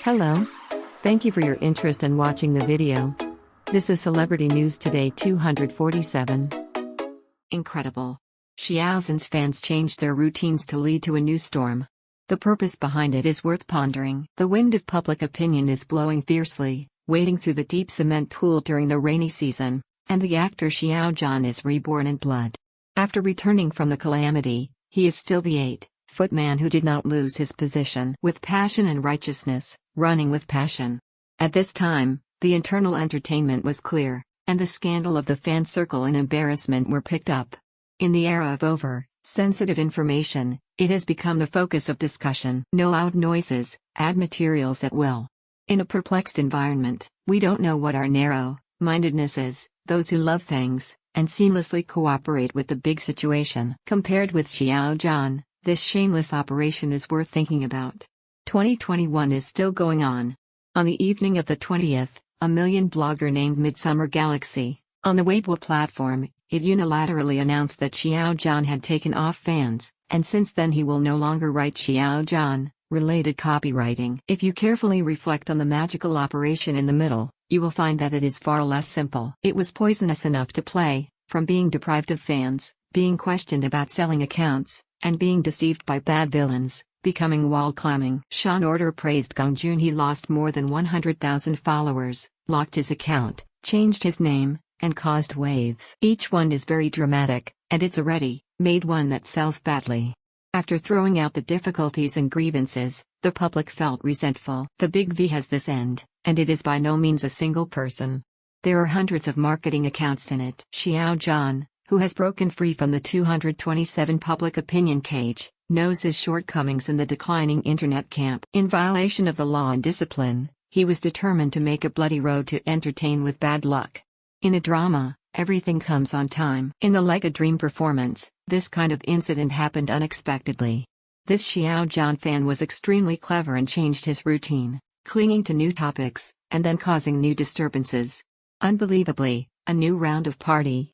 Hello. Thank you for your interest in watching the video. This is Celebrity News Today 247. Incredible. Xiao Zhan's fans changed their routines to lead to a new storm. The purpose behind it is worth pondering. The wind of public opinion is blowing fiercely, wading through the deep cement pool during the rainy season, and the actor Xiao Zhan is reborn in blood. After returning from the calamity, he is still the 8-foot man who did not lose his position with passion and righteousness, running with passion. At this time, the internal entertainment was clear, and the scandal of the fan circle and embarrassment were picked up. In the era of over-sensitive information, it has become the focus of discussion. No loud noises, add materials at will. In a perplexed environment, we don't know what our narrow-mindedness is, those who love things, and seamlessly cooperate with the big situation. Compared with Xiao Zhan, this shameless operation is worth thinking about. 2021 is still going on. On the evening of the 20th, a million blogger named Midsummer Galaxy, on the Weibo platform, it unilaterally announced that Xiao Zhan had taken off fans, and since then he will no longer write Xiao Zhan related copywriting. If you carefully reflect on the magical operation in the middle, you will find that it is far less simple. It was poisonous enough to play, from being deprived of fans, being questioned about selling accounts, and being deceived by bad villains, becoming wall-climbing. Sean Order praised Gongjun. He lost more than 100,000 followers, locked his account, changed his name, and caused waves. Each one is very dramatic, and it's a ready-made one that sells badly. After throwing out the difficulties and grievances, the public felt resentful. The Big V has this end, and it is by no means a single person. There are hundreds of marketing accounts in it. Xiao Zhan, who has broken free from the 227 public opinion cage, knows his shortcomings in the declining internet camp. In violation of the law and discipline, he was determined to make a bloody road to entertain with bad luck. In a drama, everything comes on time. In the Like a Dream performance, this kind of incident happened unexpectedly. This Xiao Zhan fan was extremely clever and changed his routine, clinging to new topics, and then causing new disturbances. Unbelievably, a new round of party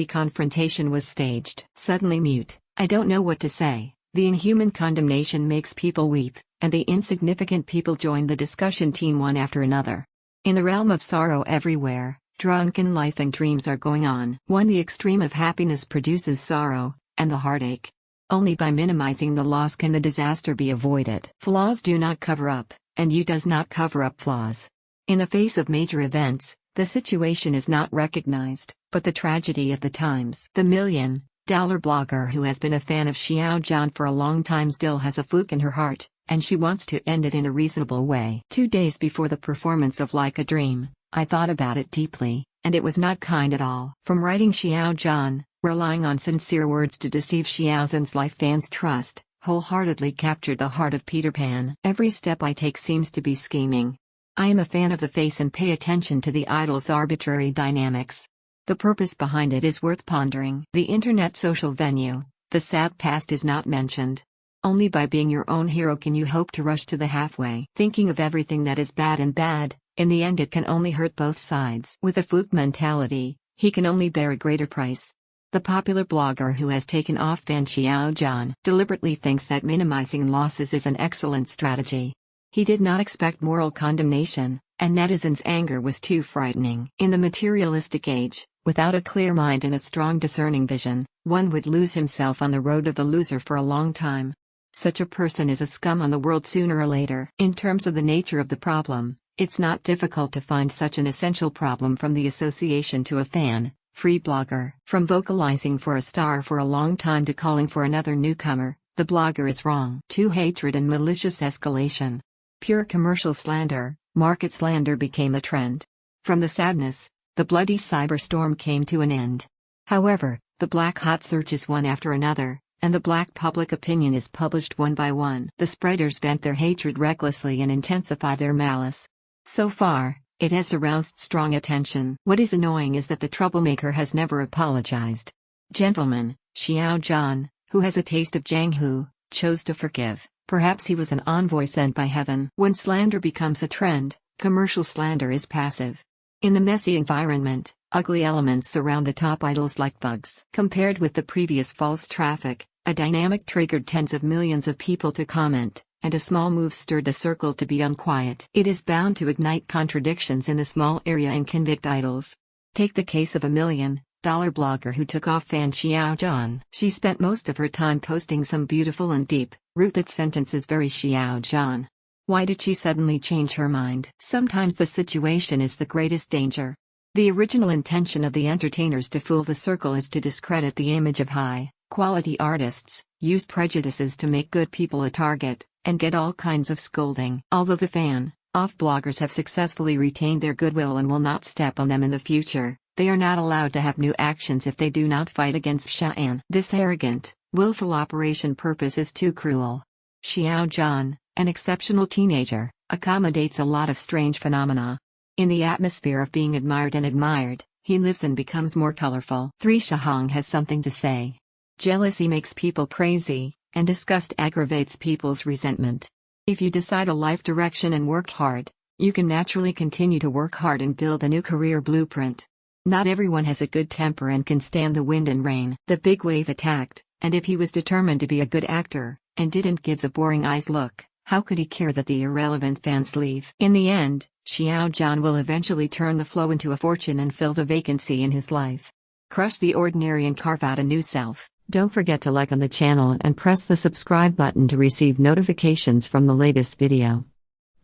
confrontation was staged. Suddenly mute, I don't know what to say. The inhuman condemnation makes people weep, and the insignificant people join the discussion team one after another. In the realm of sorrow everywhere, drunken life and dreams are going on. The extreme of happiness produces sorrow, and the heartache. Only by minimizing the loss can the disaster be avoided. Flaws do not cover up, and you does not cover up flaws. In the face of major events, the situation is not recognized, but the tragedy of the times. The $1 million blogger who has been a fan of Xiao Zhan for a long time still has a fluke in her heart, and she wants to end it in a reasonable way. 2 days before the performance of Like a Dream, I thought about it deeply, and it was not kind at all. From writing Xiao Zhan, relying on sincere words to deceive Xiao Zhan's life, fans' trust, wholeheartedly captured the heart of Peter Pan. Every step I take seems to be scheming. I am a fan of the face and pay attention to the idol's arbitrary dynamics. The purpose behind it is worth pondering. The internet social venue, the sad past is not mentioned. Only by being your own hero can you hope to rush to the halfway. Thinking of everything that is bad, in the end it can only hurt both sides. With a fluke mentality, he can only bear a greater price. The popular blogger who has taken off fan Xiao Zhan deliberately thinks that minimizing losses is an excellent strategy. He did not expect moral condemnation, and netizens' anger was too frightening. In the materialistic age, without a clear mind and a strong discerning vision, one would lose himself on the road of the loser for a long time. Such a person is a scum on the world sooner or later. In terms of the nature of the problem, it's not difficult to find such an essential problem from the association to a fan, free blogger. From vocalizing for a star for a long time to calling for another newcomer, the blogger is wrong. To hatred and malicious escalation. Pure commercial slander, market slander became a trend. From the sadness, the bloody cyberstorm came to an end. However, the black hot searches one after another, and the black public opinion is published one by one. The spreaders vent their hatred recklessly and intensify their malice. So far, it has aroused strong attention. What is annoying is that the troublemaker has never apologized. Gentlemen, Xiao Zhan, who has a taste of Jianghu, chose to forgive. Perhaps he was an envoy sent by heaven. When slander becomes a trend, commercial slander is passive. In the messy environment, ugly elements surround the top idols like bugs. Compared with the previous false traffic, a dynamic triggered tens of millions of people to comment, and a small move stirred the circle to be unquiet. It is bound to ignite contradictions in the small area and convict idols. Take the case of a $1 million blogger who took off fan Xiao Zhan. She spent most of her time posting some beautiful and deep-rooted sentences. Very Xiao Zhan. Why did she suddenly change her mind? Sometimes the situation is the greatest danger. The original intention of the entertainers to fool the circle is to discredit the image of high-quality artists, use prejudices to make good people a target, and get all kinds of scolding. Although the fan-off bloggers have successfully retained their goodwill and will not step on them in the future, they are not allowed to have new actions if they do not fight against Xiao. This arrogant, willful operation purpose is too cruel. Xiao Zhan, an exceptional teenager, accommodates a lot of strange phenomena. In the atmosphere of being admired and admired, he lives and becomes more colorful. 3. Shahong has something to say. Jealousy makes people crazy, and disgust aggravates people's resentment. If you decide a life direction and work hard, you can naturally continue to work hard and build a new career blueprint. Not everyone has a good temper and can stand the wind and rain. The big wave attacked, and if he was determined to be a good actor, and didn't give the boring eyes look, how could he care that the irrelevant fans leave? In the end, Xiao Zhan will eventually turn the flow into a fortune and fill the vacancy in his life. Crush the ordinary and carve out a new self. Don't forget to like on the channel and press the subscribe button to receive notifications from the latest video.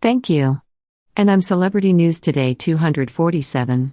Thank you. And I'm Celebrity News Today 247.